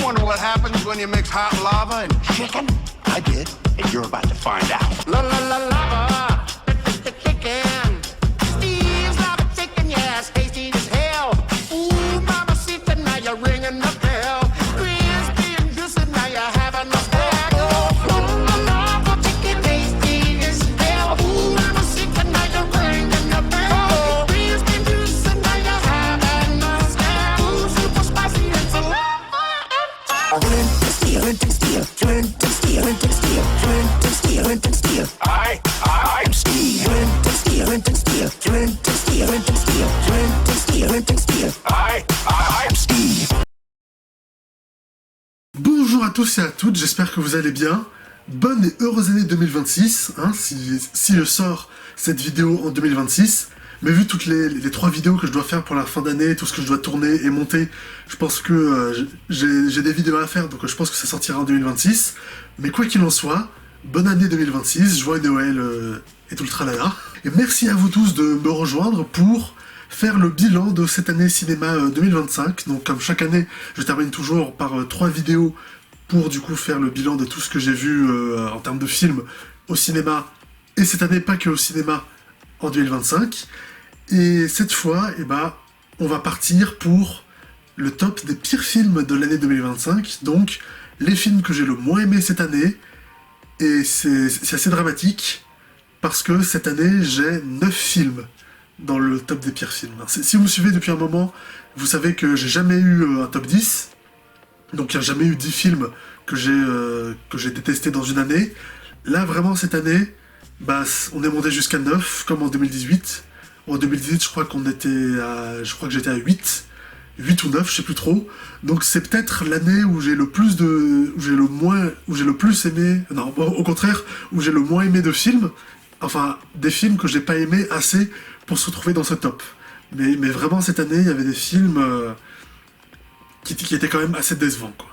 wonder what happens when you mix hot lava and chicken? I did, and you're about to find out. La la la lava, chicken. Steve's lava chicken, yeah, it's tasty as hell. Ooh, mama, see now you're ringing the bell. Crispy and juicy, now you're having a snack. Ooh, la lava chicken, tasty as hell. Ooh, mama, see now you're ringing the bell. Crispy and juicy, now you're having a snack. Ooh, super spicy and so I'm Steve. I'm Steve. Bonjour à tous et à toutes, j'espère que vous allez bien. Bonne et heureuse année 2026, hein, si je sors cette vidéo en 2026. Mais vu toutes les 3 vidéos que je dois faire pour la fin d'année, tout ce que je dois tourner et monter, je pense que j'ai des vidéos à faire, donc je pense que ça sortira en 2026. Mais quoi qu'il en soit, bonne année 2026, joyeux Noël et tout le tralala. Et merci à vous tous de me rejoindre pour faire le bilan de cette année cinéma 2025. Donc comme chaque année, je termine toujours par 3 vidéos pour du coup faire le bilan de tout ce que j'ai vu en termes de films au cinéma. Et cette année, pas que au cinéma, en 2025. Et cette fois, on va partir pour le top des pires films de l'année 2025. Donc, les films que j'ai le moins aimé cette année. Et c'est assez dramatique, parce que cette année, j'ai 9 films dans le top des pires films. Si vous me suivez depuis un moment, vous savez que j'ai jamais eu un top 10. Donc, il n'y a jamais eu 10 films que j'ai détestés dans une année. Là, vraiment, cette année, on est monté jusqu'à 9, comme en 2018. En 2018, je crois que j'étais à 8 ou 9, je sais plus trop. Donc c'est peut-être l'année où j'ai le plus aimé, non, au contraire, où j'ai le moins aimé de films. Enfin, des films que j'ai pas aimé assez pour se retrouver dans ce top. Mais vraiment, cette année, il y avait des films qui étaient quand même assez décevants, quoi.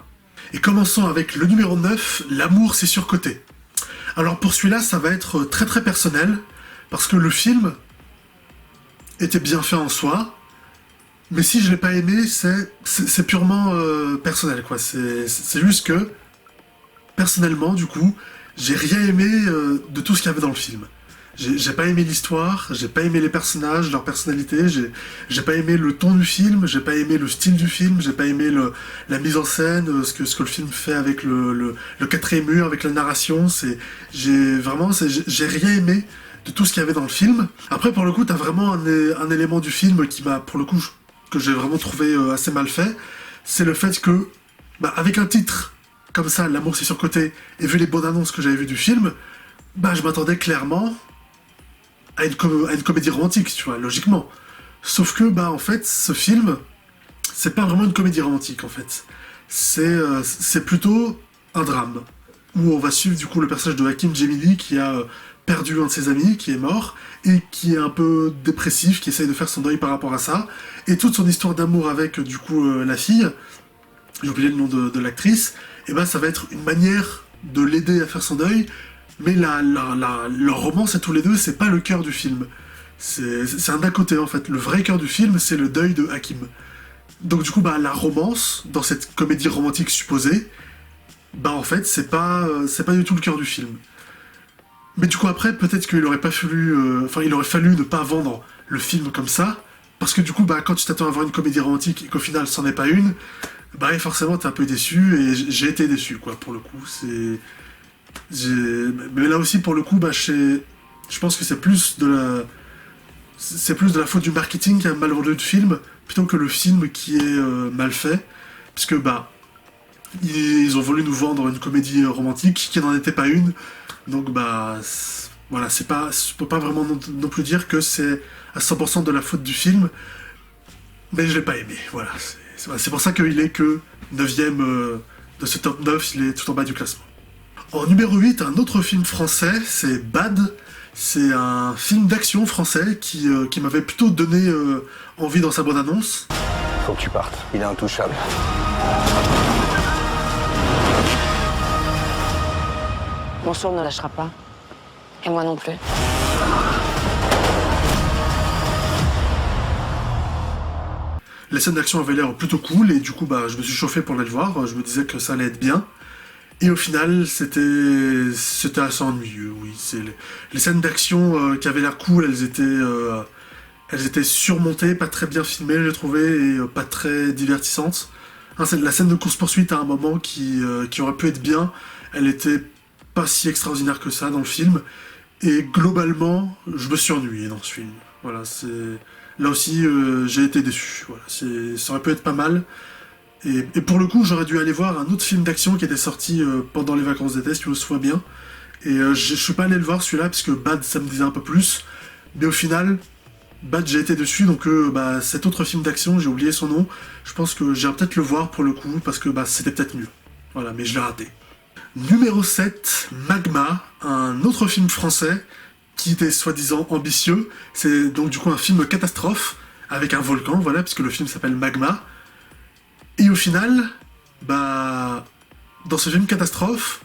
Et commençons avec le numéro 9, L'amour c'est surcoté. Alors pour celui-là, ça va être très très personnel, parce que le film était bien fait en soi, mais si je l'ai pas aimé, c'est purement personnel, quoi. C'est juste que, personnellement, du coup, j'ai rien aimé de tout ce qu'il y avait dans le film. J'ai pas aimé l'histoire, j'ai pas aimé les personnages, leur personnalité, j'ai pas aimé le ton du film, j'ai pas aimé le style du film, j'ai pas aimé la mise en scène, ce que le film fait avec le quatrième mur, avec la narration. J'ai rien aimé de tout ce qu'il y avait dans le film. Après, pour le coup, t'as vraiment un élément du film qui m'a, pour le coup, que j'ai vraiment trouvé assez mal fait. C'est le fait que, avec un titre comme ça, L'amour c'est surcoté, et vu les bonnes annonces que j'avais vues du film, je m'attendais clairement à une comédie romantique, tu vois, logiquement. Sauf que, en fait, ce film, c'est pas vraiment une comédie romantique, en fait. C'est plutôt un drame, où on va suivre, du coup, le personnage de Hakim Djemili, qui a perdu un de ses amis, qui est mort, et qui est un peu dépressif, qui essaye de faire son deuil par rapport à ça, et toute son histoire d'amour avec, du coup, la fille, j'ai oublié le nom de l'actrice, ça va être une manière de l'aider à faire son deuil, mais leur romance à tous les deux, c'est pas le cœur du film. C'est un d'à côté, en fait. Le vrai cœur du film, c'est le deuil de Hakim. Donc du coup, la romance, dans cette comédie romantique supposée, en fait, c'est pas du tout le cœur du film. Mais du coup, après, peut-être qu'il aurait pas fallu... il aurait fallu ne pas vendre le film comme ça, parce que du coup, quand tu t'attends à voir une comédie romantique et qu'au final, c'en est pas une, forcément, t'es un peu déçu, et j'ai été déçu, quoi, pour le coup. Mais là aussi, pour le coup, je pense que c'est plus de la faute du marketing qui a mal vendu le film, plutôt que le film qui est mal fait, puisque ils ont voulu nous vendre une comédie romantique qui n'en était pas une, donc voilà, je peux pas vraiment non plus dire que c'est à 100% de la faute du film, mais je l'ai pas aimé, voilà, c'est pour ça qu'il est que 9ème de ce top 9, il est tout en bas du classement. En numéro 8, un autre film français, c'est Bad. C'est un film d'action français qui m'avait plutôt donné envie dans sa bande-annonce. Faut que tu partes, il est intouchable. Mansour ne lâchera pas. Et moi non plus. les scènes d'action avaient l'air plutôt cool, et du coup, bah, je me suis chauffé pour aller le voir, je me disais que ça allait être bien. Et au final, c'était assez ennuyeux, oui. Les scènes d'action qui avaient l'air cool, elles étaient surmontées, pas très bien filmées, j'ai trouvé, et pas très divertissantes. Hein, la scène de course-poursuite à un moment qui aurait pu être bien, elle était pas si extraordinaire que ça dans le film. Et globalement, je me suis ennuyé dans ce film. Voilà, là aussi, j'ai été déçu. Voilà, ça aurait pu être pas mal. Et pour le coup, j'aurais dû aller voir un autre film d'action qui était sorti pendant les vacances d'été, si tu me souviens bien. Et je suis pas allé le voir celui-là, parce que Bad, ça me disait un peu plus. Mais au final, Bad, j'ai été dessus, donc bah, cet autre film d'action, j'ai oublié son nom. Je pense que j'irai peut-être le voir pour le coup, parce que bah, c'était peut-être mieux. Voilà, mais je l'ai raté. Numéro 7, Magma, un autre film français qui était soi-disant ambitieux. C'est donc du coup un film catastrophe, avec un volcan, voilà, puisque le film s'appelle Magma. Et au final, bah, dans ce film catastrophe,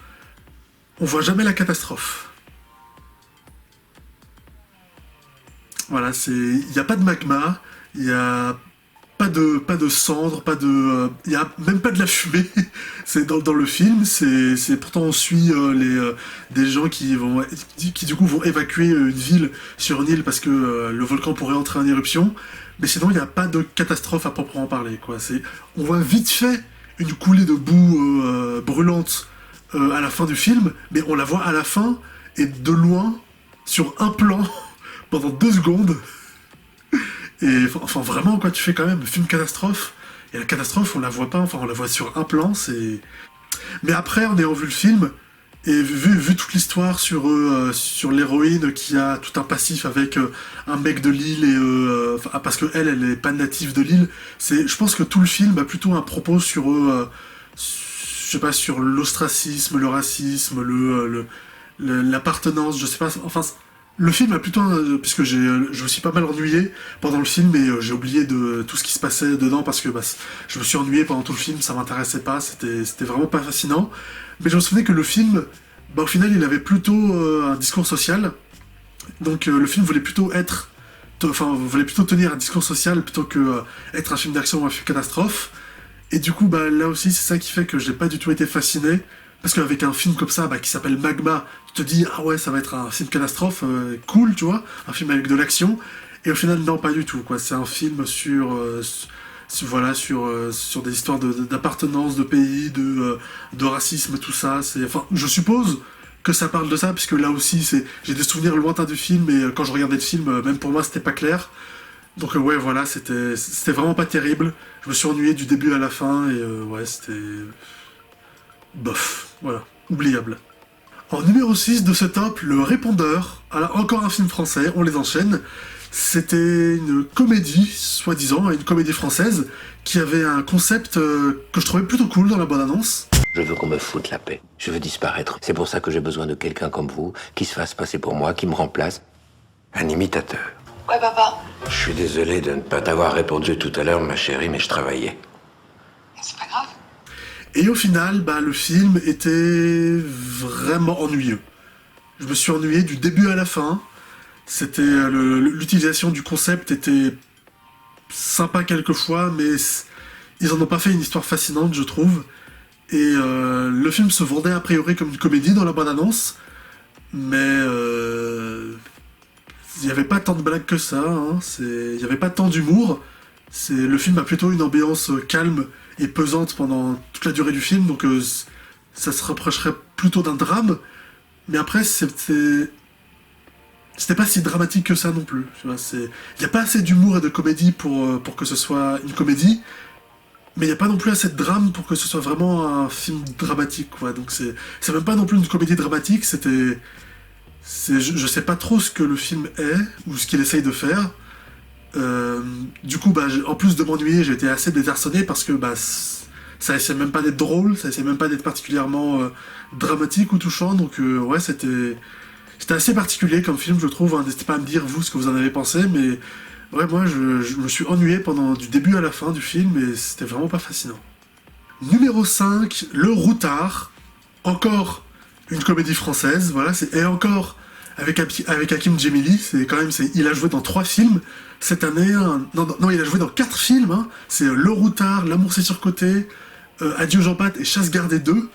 on voit jamais la catastrophe. Voilà, il n'y a pas de magma, il n'y a pas de cendres, il n'y a même pas de la fumée. C'est dans le film, pourtant on suit des gens qui du coup vont évacuer une ville sur une île parce que le volcan pourrait entrer en éruption. Mais sinon, il n'y a pas de catastrophe à proprement parler, quoi. On voit vite fait une coulée de boue brûlante à la fin du film, mais on la voit à la fin, et de loin, sur un plan, pendant 2 secondes. Et enfin, vraiment, quoi, tu fais quand même un film catastrophe, et la catastrophe, on la voit pas, enfin, on la voit sur un plan, Mais après, en ayant vu le film, et vu toute l'histoire sur l'héroïne qui a tout un passif avec un mec de l'île, et parce que elle est pas native de l'île, je pense que tout le film a plutôt un propos sur je sais pas, sur l'ostracisme, le racisme, l'appartenance, je sais pas, enfin le film a plutôt puisque je me suis pas mal ennuyé pendant le film, et j'ai oublié de tout ce qui se passait dedans parce que bah, je me suis ennuyé pendant tout le film, ça m'intéressait pas, c'était vraiment pas fascinant. Mais je me souvenais que le film, bah, au final, il avait plutôt un discours social. Donc le film voulait plutôt tenir un discours social plutôt que être un film d'action ou un film catastrophe. Et du coup, bah, là aussi, c'est ça qui fait que j'ai pas du tout été fasciné. Parce qu'avec un film comme ça, bah, qui s'appelle Magma, tu te dis, ah ouais, ça va être un film catastrophe, cool, tu vois, un film avec de l'action. Et au final, non, pas du tout, quoi. C'est un film sur des histoires d'appartenance, de pays, de racisme, tout ça. Enfin, je suppose que ça parle de ça, puisque là aussi, j'ai des souvenirs lointains du film, et quand je regardais le film, même pour moi, c'était pas clair. Donc ouais, voilà, c'était vraiment pas terrible. Je me suis ennuyé du début à la fin, et ouais, c'était... bof, voilà, oubliable. En numéro 6 de ce top, Le Répondeur. Alors, encore un film français, on les enchaîne. C'était une comédie, soi-disant, une comédie française, qui avait un concept que je trouvais plutôt cool dans la bande-annonce. Je veux qu'on me foute la paix. Je veux disparaître. C'est pour ça que j'ai besoin de quelqu'un comme vous, qui se fasse passer pour moi, qui me remplace. Un imitateur. Ouais, papa. Je suis désolé de ne pas t'avoir répondu tout à l'heure, ma chérie, mais je travaillais. C'est pas grave. Et au final, bah, le film était vraiment ennuyeux. Je me suis ennuyé du début à la fin. C'était l'utilisation du concept était sympa quelquefois, mais ils en ont pas fait une histoire fascinante, je trouve. Et le film se vendait a priori comme une comédie dans la bande-annonce, mais il n'y avait pas tant de blagues que ça, hein. Il n'y avait pas tant d'humour. Le film a plutôt une ambiance calme et pesante pendant toute la durée du film, donc ça se rapprocherait plutôt d'un drame. Mais après, c'était pas si dramatique que ça non plus. Il n'y a pas assez d'humour et de comédie pour que ce soit une comédie, mais il n'y a pas non plus assez de drame pour que ce soit vraiment un film dramatique, quoi. Donc c'est même pas non plus une comédie dramatique, je sais pas trop ce que le film est, ou ce qu'il essaye de faire. Du coup, bah, en plus de m'ennuyer, j'ai été assez désarçonné parce que bah, ça essaie même pas d'être drôle, ça essaie même pas d'être particulièrement dramatique ou touchant, donc ouais, c'était assez particulier comme film, je trouve, hein. N'hésitez pas à me dire, vous, ce que vous en avez pensé, mais ouais, moi, je me suis ennuyé du début à la fin du film, et c'était vraiment pas fascinant. Numéro 5, Le Routard, encore une comédie française, voilà, et encore avec Hakim Djemili, il a joué dans 3 films cette année. Non, il a joué dans 4 films. Hein. C'est Le Routard, L'amour c'est surcoté, Adieu Jean-Pat et Chasse gardée 2.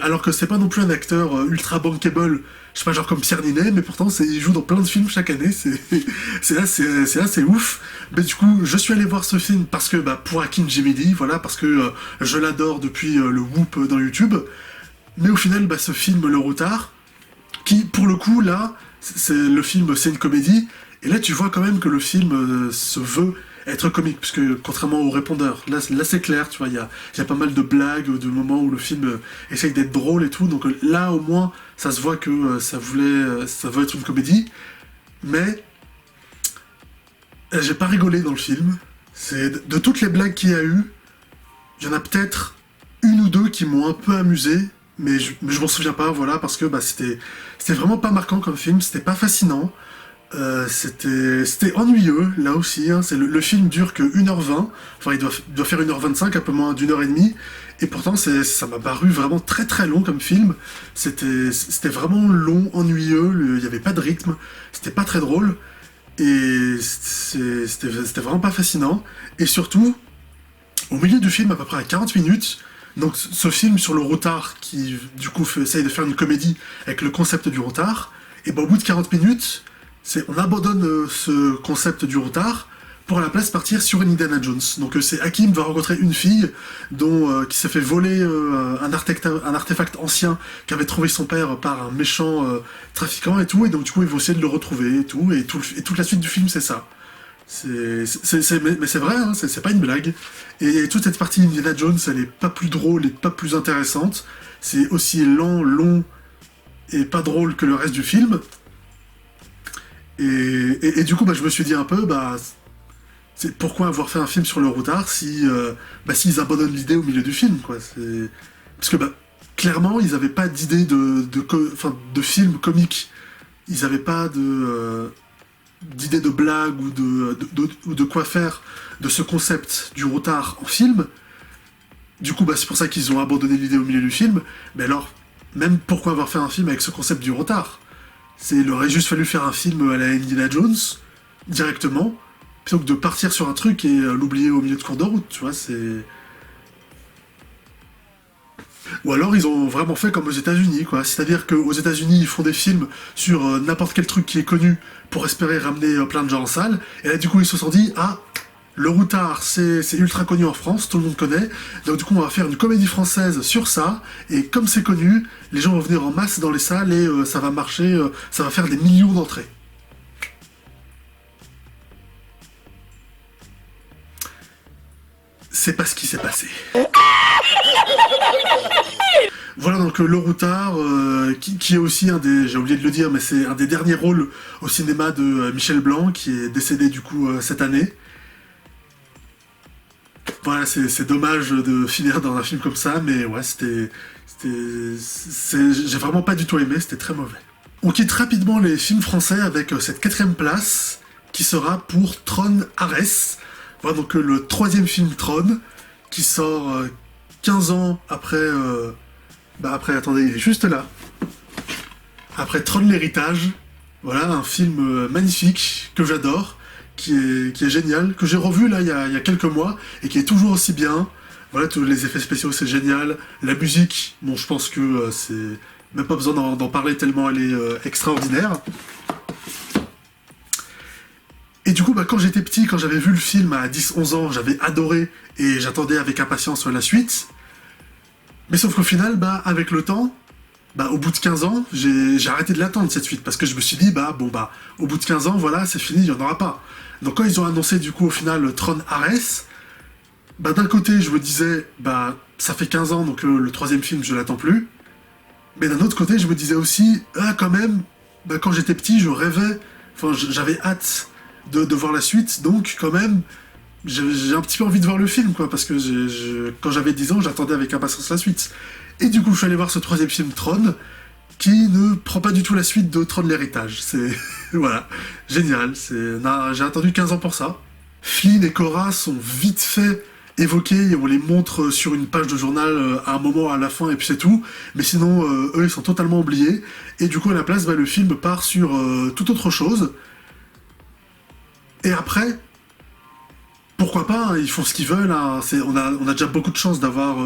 Alors que c'est pas non plus un acteur ultra bankable, je sais pas, genre comme Pierre Ninet, mais pourtant il joue dans plein de films chaque année, c'est assez ouf. Mais du coup, je suis allé voir ce film parce que, pour Hakim Djemili, voilà, parce que je l'adore depuis le Whoop dans YouTube. Mais au final, ce film, Le Routard, qui, pour le coup, là, c'est une comédie, et là, tu vois quand même que le film se veut être comique, puisque contrairement au Répondeur, là c'est clair, tu vois, il y a pas mal de blagues, de moments où le film essaye d'être drôle et tout, donc là au moins ça se voit que ça veut être une comédie, mais j'ai pas rigolé dans le film. De toutes les blagues qu'il y a eu, il y en a peut-être une ou deux qui m'ont un peu amusé, mais je m'en souviens pas, voilà, parce que c'était vraiment pas marquant comme film, c'était pas fascinant. C'était ennuyeux, là aussi, hein. Le film dure que 1h20, enfin il doit faire 1h25, un peu moins d'1h30, et pourtant ça m'a paru vraiment très très long comme film. C'était vraiment long, ennuyeux, il n'y avait pas de rythme, c'était pas très drôle, et c'était vraiment pas fascinant, et surtout, au milieu du film, à peu près à 40 minutes, donc ce film sur le routard, qui du coup essaye de faire une comédie avec le concept du routard, et au bout de 40 minutes, on abandonne ce concept du routard pour à la place partir sur une Indiana Jones. Donc c'est Hakim va rencontrer une fille qui s'est fait voler un artefact ancien qu'avait trouvé son père par un méchant trafiquant et tout, et donc du coup ils vont essayer de le retrouver et tout, et toute la suite du film c'est ça. Mais c'est vrai, hein, c'est pas une blague. Et toute cette partie Indiana Jones, elle est pas plus drôle et pas plus intéressante. C'est aussi lent, long et pas drôle que le reste du film. Et du coup, je me suis dit un peu, c'est pourquoi avoir fait un film sur le routard s'ils abandonnent l'idée au milieu du film, quoi. Parce que clairement, ils n'avaient pas d'idée de film comique. Ils n'avaient pas d'idée de blague ou de quoi faire de ce concept du routard en film. Du coup, c'est pour ça qu'ils ont abandonné l'idée au milieu du film. Mais alors, même pourquoi avoir fait un film avec ce concept du routard ? Il aurait juste fallu faire un film à la Indiana Jones, directement, plutôt que de partir sur un truc et l'oublier au milieu de cours de route, tu vois, Ou alors ils ont vraiment fait comme aux États-Unis, quoi. C'est-à-dire qu'aux États-Unis, ils font des films sur n'importe quel truc qui est connu pour espérer ramener plein de gens en salle, et là du coup ils se sont dit, le routard, c'est ultra connu en France, tout le monde connaît, donc du coup on va faire une comédie française sur ça, et comme c'est connu, les gens vont venir en masse dans les salles et ça va marcher, ça va faire des millions d'entrées. C'est pas ce qui s'est passé. Voilà donc Le Routard, qui est aussi j'ai oublié de le dire, mais c'est un des derniers rôles au cinéma de Michel Blanc, qui est décédé du coup cette année. Voilà, c'est dommage de finir dans un film comme ça, mais ouais, j'ai vraiment pas du tout aimé, c'était très mauvais. On quitte rapidement les films français avec cette 4ème place, qui sera pour Tron Ares. Voilà donc le 3e film Tron, qui sort 15 ans après... attendez, il est juste là. Après Tron l'héritage, voilà, un film magnifique, que j'adore, qui est génial, que j'ai revu là il y a quelques mois, et qui est toujours aussi bien. Voilà, tous les effets spéciaux c'est génial, la musique, bon je pense que c'est même pas besoin d'en parler tellement elle est extraordinaire. Et du coup quand j'étais petit, quand j'avais vu le film à 10-11 ans, j'avais adoré, et j'attendais avec impatience la suite. Mais sauf qu'au final, avec le temps, au bout de 15 ans, j'ai arrêté de l'attendre cette suite, parce que je me suis dit, au bout de 15 ans, voilà, c'est fini, il n'y en aura pas. Donc quand ils ont annoncé du coup au final Tron Ares, d'un côté je me disais, ça fait 15 ans, donc le 3e film je l'attends plus. Mais d'un autre côté je me disais aussi, quand même, quand j'étais petit je rêvais, j'avais hâte de voir la suite, donc quand même, j'ai un petit peu envie de voir le film, quoi, parce que quand j'avais 10 ans, j'attendais avec impatience la suite. Et du coup, je suis allé voir ce 3e film, Tron, qui ne prend pas du tout la suite de Tron l'héritage. C'est... voilà, génial. J'ai attendu 15 ans pour ça. Flynn et Cora sont vite fait évoqués, et on les montre sur une page de journal à un moment, à la fin, et puis c'est tout. Mais sinon, eux, ils sont totalement oubliés. Et du coup, à la place, le film part sur toute autre chose. Et après, pourquoi pas, hein, ils font ce qu'ils veulent. Hein. On a déjà beaucoup de chance d'avoir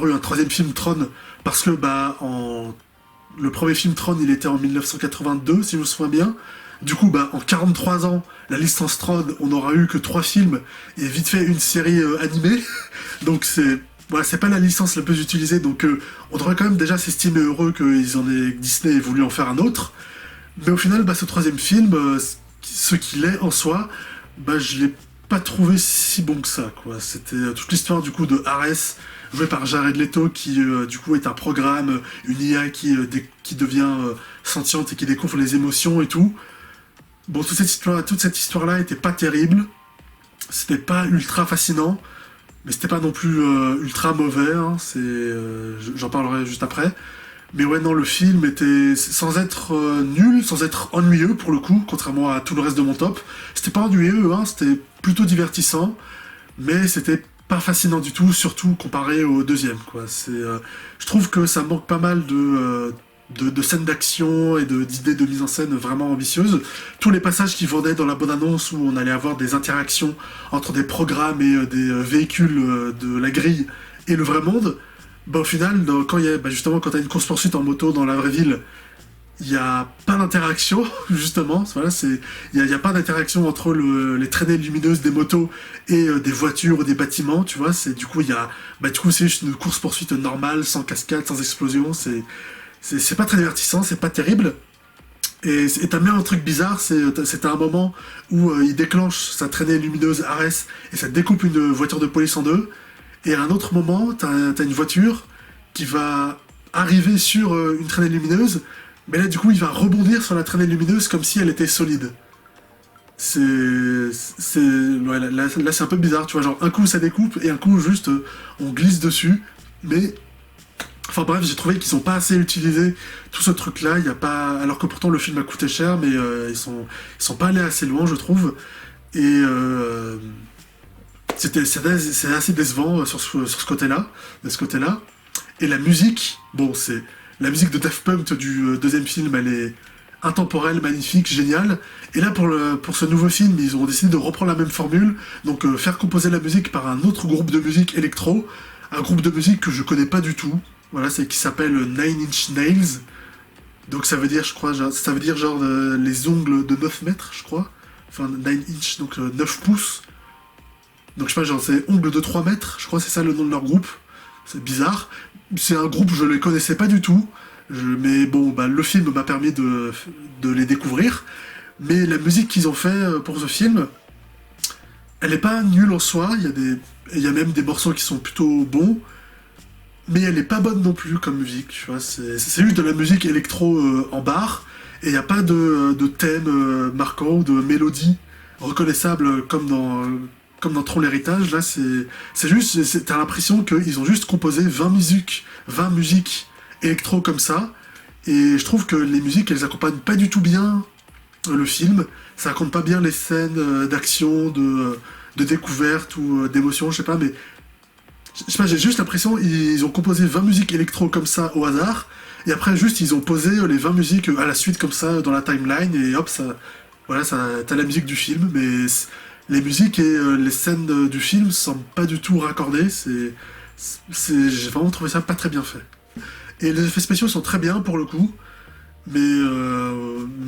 eu un troisième film Tron, parce que le premier film Tron, il était en 1982, si je me souviens bien. Du coup, en 43 ans, la licence Tron, on n'aura eu que 3 films et vite fait une série animée. Donc c'est pas la licence la plus utilisée, donc on devrait quand même déjà s'estimer heureux que Disney ait voulu en faire un autre. Mais au final, ce troisième film, ce qu'il est en soi, je l'ai pas trouvé si bon que ça, quoi. C'était toute l'histoire du coup de Ares, joué par Jared Leto, qui du coup est un programme, une IA qui devient sentiente et qui découvre les émotions et tout. Bon, toute cette histoire-là était pas terrible. C'était pas ultra fascinant, mais c'était pas non plus ultra mauvais. Hein. J'en parlerai juste après. Mais ouais, non, le film était sans être nul, sans être ennuyeux pour le coup, contrairement à tout le reste de mon top. C'était pas ennuyeux, hein, c'était plutôt divertissant, mais c'était pas fascinant du tout, surtout comparé au deuxième, quoi. Je trouve que ça manque pas mal de scènes d'action et d'idées de mise en scène vraiment ambitieuses. Tous les passages qui vendaient dans la bande-annonce où on allait avoir des interactions entre des programmes et des véhicules de la grille et le vrai monde, au final, justement, quand t'as une course-poursuite en moto dans la vraie ville, il n'y a pas d'interaction, justement. Voilà, il n'y a pas d'interaction entre les traînées lumineuses des motos et des voitures ou des bâtiments, tu vois. Du coup, c'est juste une course-poursuite normale, sans cascade, sans explosion. C'est pas très divertissant, c'est pas terrible. Et t'as même un truc bizarre, c'est à un moment où il déclenche sa traînée lumineuse Ares et ça découpe une voiture de police en deux. Et à un autre moment, t'as une voiture qui va arriver sur une traînée lumineuse, mais là du coup il va rebondir sur la traînée lumineuse comme si elle était solide. Là c'est un peu bizarre, tu vois, genre un coup ça découpe et un coup juste on glisse dessus, mais... Enfin bref, j'ai trouvé qu'ils n'ont pas assez utilisé tout ce truc-là, alors que pourtant le film a coûté cher, mais ils sont pas allés assez loin, je trouve. Et c'est assez décevant sur ce côté-là, de ce côté-là. Et la musique, la musique de Daft Punk du deuxième film, elle est intemporelle, magnifique, géniale. Et là, pour ce nouveau film, ils ont décidé de reprendre la même formule, donc faire composer la musique par un autre groupe de musique électro, un groupe de musique que je connais pas du tout. Voilà, qui s'appelle Nine Inch Nails. Donc ça veut dire, je crois, les ongles de 9 mètres, je crois. Enfin, 9 inch, donc 9 pouces. Donc je sais pas, c'est ongles de 3 mètres, je crois que c'est ça le nom de leur groupe. C'est bizarre. C'est un groupe, je les connaissais pas du tout. Mais bon, le film m'a permis de les découvrir. Mais la musique qu'ils ont fait pour ce film, elle est pas nulle en soi. Il y a même des morceaux qui sont plutôt bons. Mais elle est pas bonne non plus comme musique, tu vois. C'est juste de la musique électro en bar. Et il n'y a pas de thème marquant ou de mélodie reconnaissable comme dans Tron l'héritage. Là, c'est juste, t'as l'impression qu'ils ont juste composé 20 musiques électro comme ça. Et je trouve que les musiques, elles accompagnent pas du tout bien le film. Ça raconte pas bien les scènes d'action, de découverte ou d'émotion, je sais pas, mais... Je sais pas, j'ai juste l'impression qu'ils ont composé 20 musiques électro comme ça au hasard, et après juste ils ont posé les 20 musiques à la suite comme ça dans la timeline, et hop, t'as la musique du film, mais les musiques et les scènes du film semblent pas du tout raccordées, j'ai vraiment trouvé ça pas très bien fait. Et les effets spéciaux sont très bien pour le coup, mais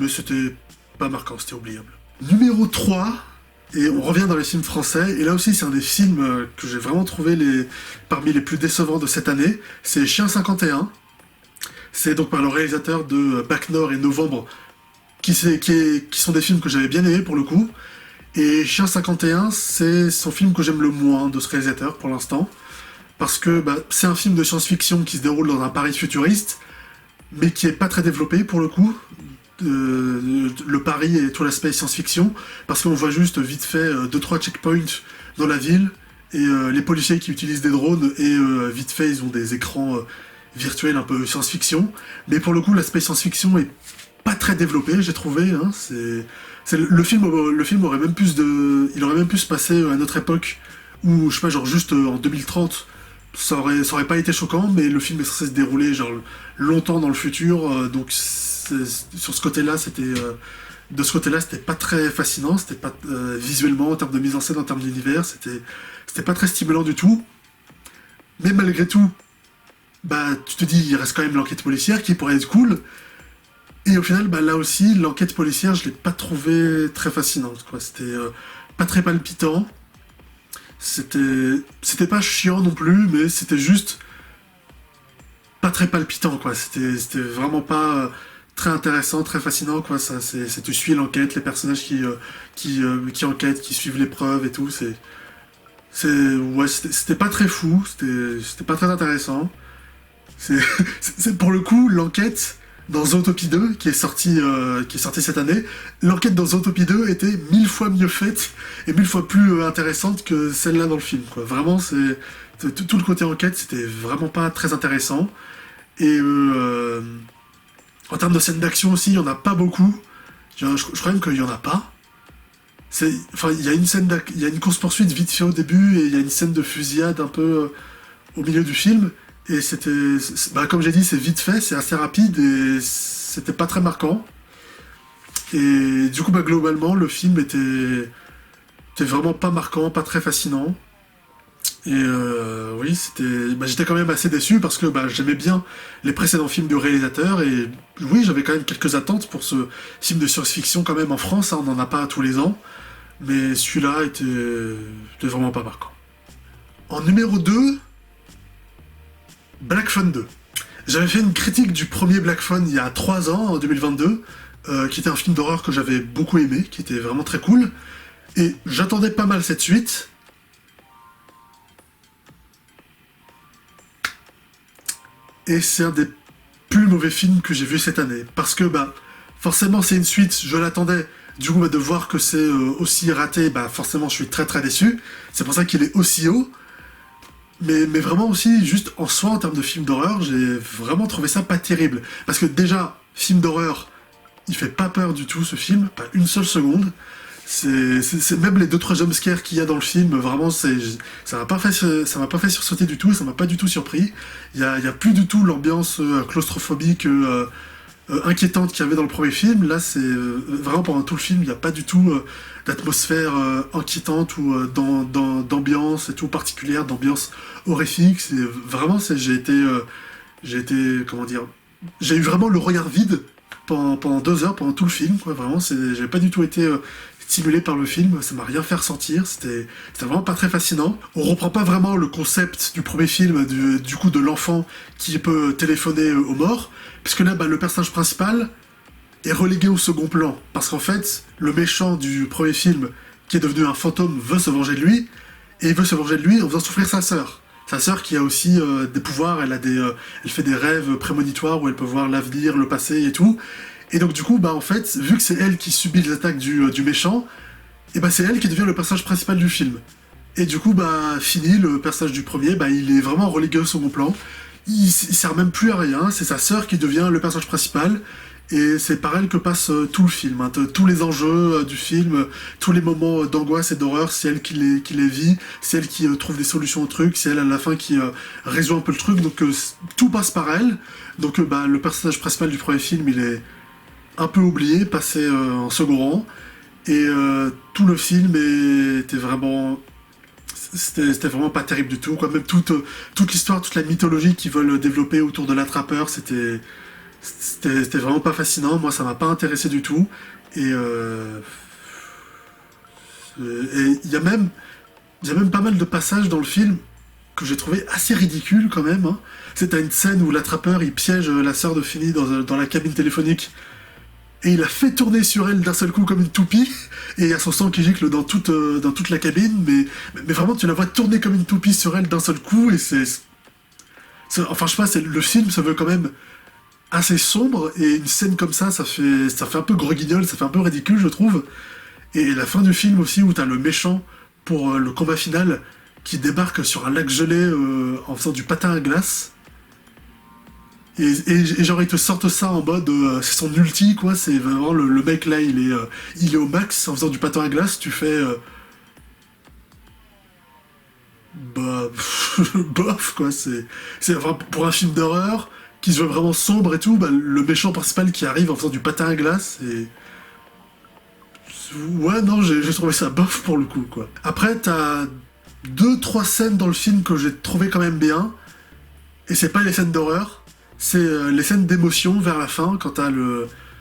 c'était pas marquant, c'était oubliable. Numéro 3... Et on revient dans les films français, et là aussi c'est un des films que j'ai vraiment trouvé parmi les plus décevants de cette année, c'est Chien 51. C'est donc par le réalisateur de Bac Nord et Novembre, qui sont des films que j'avais bien aimés pour le coup. Et Chien 51, c'est son film que j'aime le moins de ce réalisateur pour l'instant, parce que c'est un film de science-fiction qui se déroule dans un Paris futuriste, mais qui est pas très développé pour le coup. Le Paris et tout l'aspect science-fiction, parce qu'on voit juste vite fait 2-3 checkpoints dans la ville, et les policiers qui utilisent des drones, et vite fait ils ont des écrans virtuels un peu science-fiction, mais pour le coup l'aspect science-fiction est pas très développé, j'ai trouvé, hein. Le film aurait même pu se passer à notre époque, ou je sais pas, genre juste en 2030, ça aurait pas été choquant, mais le film est censé se dérouler genre longtemps dans le futur, donc sur ce côté-là, de ce côté-là, c'était pas très fascinant, c'était pas visuellement, en termes de mise en scène, en termes d'univers, c'était pas très stimulant du tout. Mais malgré tout, bah tu te dis, il reste quand même l'enquête policière qui pourrait être cool. Et au final, bah là aussi, l'enquête policière, je l'ai pas trouvée très fascinante, quoi. C'était pas très palpitant. C'était pas chiant non plus, mais c'était juste pas très palpitant, quoi. C'était vraiment pas très intéressant, très fascinant, quoi. Tu suis l'enquête, les personnages qui enquêtent, qui suivent les preuves et tout. C'était pas très fou, c'était pas très intéressant. C'est pour le coup l'enquête dans Zootopie 2 qui est sorti cette année. L'enquête dans Zootopie 2 était 1000 fois mieux faite et 1000 fois plus intéressante que celle-là dans le film, quoi. Vraiment, tout le côté enquête, c'était vraiment pas très intéressant. Et en termes de scènes d'action aussi, il y en a pas beaucoup. Je crois même qu'il y en a pas. Il y a il y a une course-poursuite vite fait au début et il y a une scène de fusillade un peu au milieu du film. Et comme j'ai dit, c'est vite fait, c'est assez rapide et c'était pas très marquant. Et du coup, globalement, le film était vraiment pas marquant, pas très fascinant. Et oui, j'étais quand même assez déçu parce que j'aimais bien les précédents films du réalisateur et oui, j'avais quand même quelques attentes pour ce film de science-fiction quand même en France, hein, on n'en a pas tous les ans, mais celui-là était vraiment pas marquant. En numéro 2, Black Phone 2. J'avais fait une critique du premier Black Phone il y a 3 ans, en 2022, qui était un film d'horreur que j'avais beaucoup aimé, qui était vraiment très cool, et j'attendais pas mal cette suite. Et c'est un des plus mauvais films que j'ai vu cette année. Parce que, forcément, c'est une suite, je l'attendais. Du coup, de voir que c'est aussi raté, forcément, je suis très très déçu. C'est pour ça qu'il est aussi haut. Mais vraiment aussi, juste en soi, en termes de film d'horreur, j'ai vraiment trouvé ça pas terrible. Parce que déjà, film d'horreur, il fait pas peur du tout, ce film, pas une seule seconde. C'est même les 2-3 jumpscares qu'il y a dans le film, vraiment, ça m'a pas fait sursauter du tout, ça m'a pas du tout surpris. Il y a plus du tout l'ambiance claustrophobique, inquiétante qu'il y avait dans le premier film. Là, c'est vraiment pendant tout le film, il n'y a pas du tout d'atmosphère inquiétante ou d'ambiance et tout particulière, d'ambiance horrifique. J'ai été, comment dire, j'ai eu vraiment le regard vide pendant 2 heures, pendant tout le film, quoi. Vraiment, j'ai pas du tout été stimulé par le film, ça m'a rien fait ressentir, c'était vraiment pas très fascinant. On reprend pas vraiment le concept du premier film, du coup de l'enfant qui peut téléphoner aux morts, puisque là, le personnage principal est relégué au second plan, parce qu'en fait, le méchant du premier film, qui est devenu un fantôme, veut se venger de lui, et il veut se venger de lui en faisant souffrir sa sœur. Sa sœur qui a aussi des pouvoirs, elle fait des rêves prémonitoires où elle peut voir l'avenir, le passé et tout. Et donc du coup, en fait, vu que c'est elle qui subit les attaques du méchant, et c'est elle qui devient le personnage principal du film. Et du coup, fini, le personnage du premier, il est vraiment relégué au second plan. Il sert même plus à rien, c'est sa sœur qui devient le personnage principal. Et c'est par elle que passe tout le film, hein. Tous les enjeux du film, tous les moments d'angoisse et d'horreur, c'est elle qui les vit, c'est elle qui trouve des solutions au truc, c'est elle à la fin qui résout un peu le truc, donc tout passe par elle. Donc le personnage principal du premier film, il est un peu oublié, passé en second rang, et tout le film c'était vraiment pas terrible du tout, quoi. Même toute l'histoire, toute la mythologie qu'ils veulent développer autour de l'attrapeur, c'était vraiment pas fascinant. Moi, ça m'a pas intéressé du tout, et il y a même pas mal de passages dans le film que j'ai trouvé assez ridicules quand même, hein. C'est à une scène où l'attrapeur il piège la sœur de Finney dans la cabine téléphonique, et il a fait tourner sur elle d'un seul coup comme une toupie, et il y a son sang qui gicle dans toute la cabine, mais vraiment tu la vois tourner comme une toupie sur elle d'un seul coup, et enfin je sais pas, le film se veut quand même assez sombre, et une scène comme ça fait un peu gros guignol, ça fait un peu ridicule je trouve. Et la fin du film aussi, où t'as le méchant pour le combat final qui débarque sur un lac gelé en faisant du patin à glace. Et genre ils te sortent ça en mode c'est son ulti, quoi. C'est vraiment le mec là, il est au max en faisant du patin à glace. Tu fais bah, bof, quoi. Enfin, pour un film d'horreur qui se veut vraiment sombre et tout, bah, le méchant principal qui arrive en faisant du patin à glace, et... Ouais, non, j'ai trouvé ça bof pour le coup, quoi. Après, t'as 2-3 scènes dans le film que j'ai trouvé quand même bien, et c'est pas les scènes d'horreur, c'est les scènes d'émotion vers la fin, quand t'as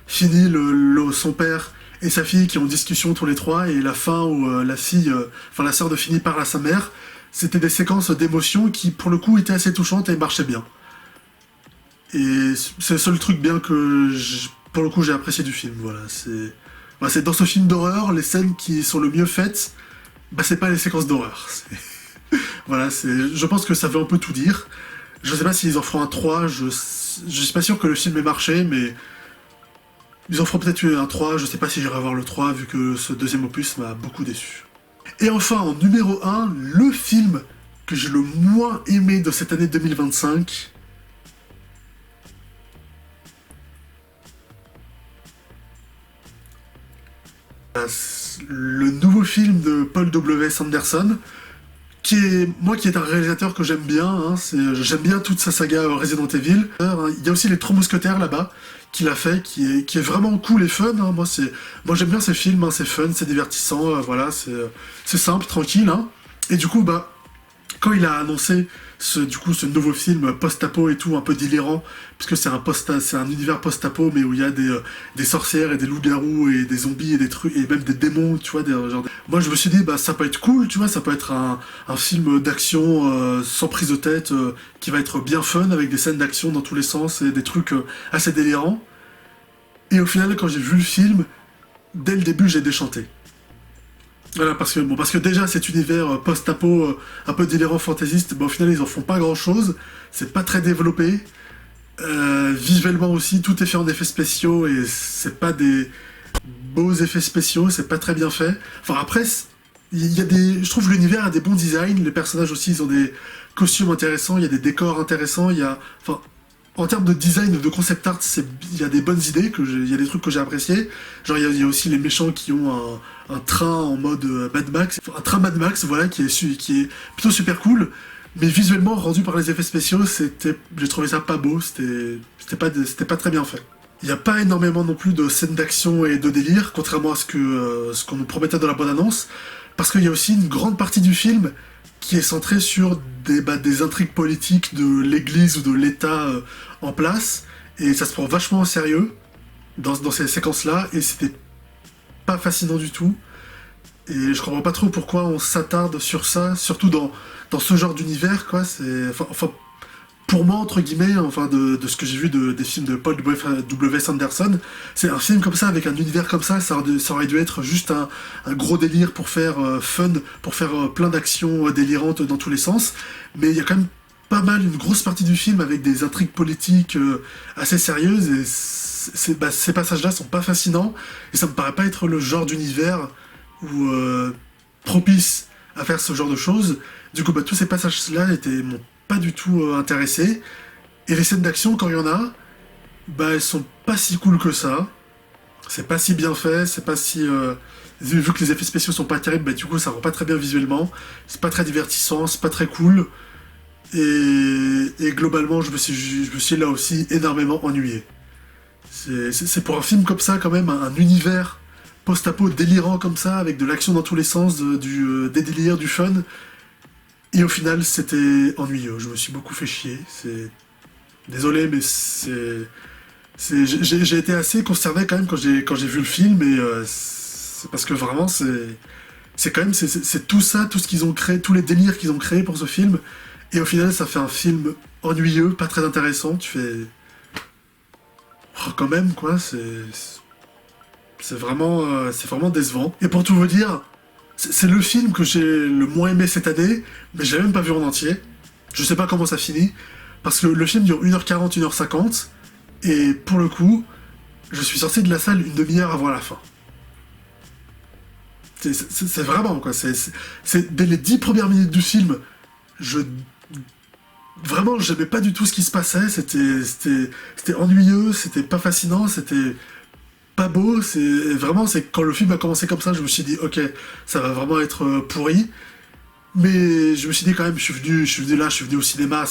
son père et sa fille qui ont une discussion tous les trois, et la fin où la fille, enfin la sœur de Finny parle à sa mère, c'était des séquences d'émotion qui, pour le coup, étaient assez touchantes et marchaient bien. Et c'est le seul truc bien que, pour le coup, j'ai apprécié du film, voilà, c'est dans ce film d'horreur, les scènes qui sont le mieux faites, bah c'est pas les séquences d'horreur. Voilà, je pense que ça veut un peu tout dire. Je sais pas s'ils en feront un 3, je suis pas sûr que le film ait marché, mais ils en feront peut-être un 3, je sais pas si j'irai voir le 3, vu que ce deuxième opus m'a beaucoup déçu. Et enfin, en numéro 1, le film que j'ai le moins aimé de cette année 2025... le nouveau film de Paul W. Sanderson, qui est un réalisateur que j'aime bien, hein, j'aime bien toute sa saga Resident Evil. Il y a aussi Les Trois Mousquetaires là-bas, qu'il a fait, qui est vraiment cool et fun. Hein. Moi j'aime bien ces films, hein, c'est fun, c'est divertissant, voilà, c'est simple, tranquille. Hein. Et du coup, bah, quand il a annoncé ce nouveau film post-apo et tout, un peu délirant, puisque c'est un univers post-apo, mais où il y a des sorcières et des loups-garous et des zombies et des trucs, et même des démons, tu vois, moi je me suis dit, bah ça peut être cool, tu vois, ça peut être un film d'action sans prise de tête, qui va être bien fun, avec des scènes d'action dans tous les sens, et des trucs assez délirants. Et au final, quand j'ai vu le film, dès le début, j'ai déchanté. Voilà, parce que déjà cet univers post-apo un peu délirant fantaisiste, bah, au final ils en font pas grand chose, c'est pas très développé, visuellement aussi tout est fait en effets spéciaux et c'est pas des beaux effets spéciaux, c'est pas très bien fait. Enfin après, je trouve l'univers a des bons designs, les personnages aussi ils ont des costumes intéressants, il y a des décors intéressants, en termes de design, de concept art, il y a des bonnes idées, il y a des trucs que j'ai appréciés. Genre, il y a aussi les méchants qui ont un train en mode Mad Max. Un train Mad Max, voilà, qui est plutôt super cool. Mais visuellement, rendu par les effets spéciaux, j'ai trouvé ça pas beau, c'était pas très bien fait. Il n'y a pas énormément non plus de scènes d'action et de délire, contrairement à ce qu'on nous promettait dans la bande-annonce. Parce qu'il y a aussi une grande partie du film qui est centré sur des intrigues politiques de l'église ou de l'État en place, et ça se prend vachement au sérieux dans ces séquences-là, et c'était pas fascinant du tout, et je comprends pas trop pourquoi on s'attarde sur ça, surtout dans ce genre d'univers, quoi. Enfin, pour moi, entre guillemets, enfin de ce que j'ai vu des films de Paul W. Sanderson, c'est un film comme ça, avec un univers comme ça aurait dû être juste un gros délire pour faire fun, pour faire plein d'actions délirantes dans tous les sens, mais il y a quand même pas mal, une grosse partie du film avec des intrigues politiques assez sérieuses, et ces passages-là sont pas fascinants, et ça me paraît pas être le genre d'univers propice à faire ce genre de choses. Du coup, tous ces passages-là m'ont pas du tout intéressé, et les scènes d'action, quand il y en a, elles sont pas si cool que ça, c'est pas si bien fait, c'est pas si... vu que les effets spéciaux sont pas terribles, du coup ça rend pas très bien visuellement, c'est pas très divertissant, c'est pas très cool, et globalement je me suis là aussi énormément ennuyé. C'est pour un film comme ça quand même, un univers post-apo délirant comme ça, avec de l'action dans tous les sens, des délires, du fun. Et au final, c'était ennuyeux. Je me suis beaucoup fait chier. Désolé, mais j'ai été assez consterné quand même quand j'ai vu le film, et c'est parce que vraiment, c'est tout ça, tout ce qu'ils ont créé, tous les délires qu'ils ont créés pour ce film. Et au final, ça fait un film ennuyeux, pas très intéressant. Tu fais... Oh, quand même, quoi, c'est vraiment décevant. Et pour tout vous dire, c'est le film que j'ai le moins aimé cette année, mais je l'ai même pas vu en entier. Je sais pas comment ça finit, parce que le film dure 1h40, 1h50, et pour le coup, je suis sorti de la salle une demi-heure avant la fin. C'est vraiment, quoi, dès les 10 premières minutes du film, vraiment, j'aimais pas du tout ce qui se passait, c'était ennuyeux, c'était pas fascinant, c'était pas beau, c'est quand le film a commencé comme ça, je me suis dit ok, ça va vraiment être pourri, Mais je me suis dit quand même, je suis venu au cinéma,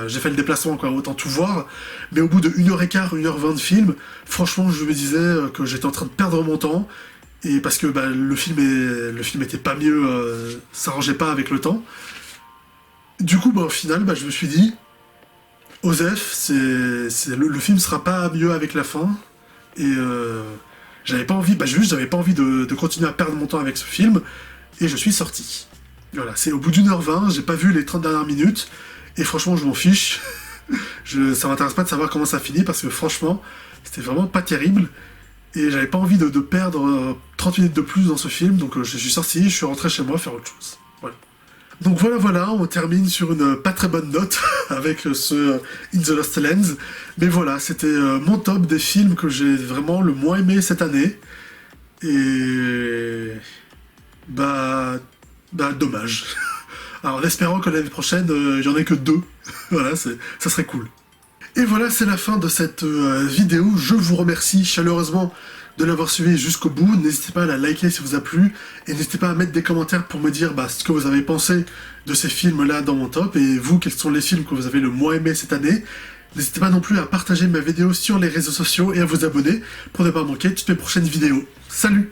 j'ai fait le déplacement, quoi, autant tout voir. Mais au bout de 1h15, 1h20 de film, franchement, je me disais que j'étais en train de perdre mon temps. Et parce que le film était pas mieux, ça rangeait pas avec le temps. Du coup, au final, je me suis dit, Osef, le film sera pas mieux avec la fin. Et j'avais pas envie, j'avais pas envie de continuer à perdre mon temps avec ce film. Et je suis sorti. Voilà, c'est au bout d'1h20, j'ai pas vu les 30 dernières minutes, et franchement, je m'en fiche. Ça m'intéresse pas de savoir comment ça finit, parce que franchement, c'était vraiment pas terrible, et j'avais pas envie de perdre 30 minutes de plus dans ce film, donc je suis sorti, je suis rentré chez moi faire autre chose. Voilà. Donc voilà, on termine sur une pas très bonne note, avec ce In the Lost Lands, mais voilà, c'était mon top des films que j'ai vraiment le moins aimé cette année, et... dommage. Alors en espérant que l'année prochaine, il n'y en ait que 2. Voilà, ça serait cool. Et voilà, c'est la fin de cette vidéo. Je vous remercie chaleureusement de l'avoir suivi jusqu'au bout. N'hésitez pas à la liker si vous a plu. Et n'hésitez pas à mettre des commentaires pour me dire ce que vous avez pensé de ces films-là dans mon top. Et vous, quels sont les films que vous avez le moins aimé cette année. N'hésitez pas non plus à partager ma vidéo sur les réseaux sociaux et à vous abonner pour ne pas manquer toutes mes prochaines vidéos. Salut!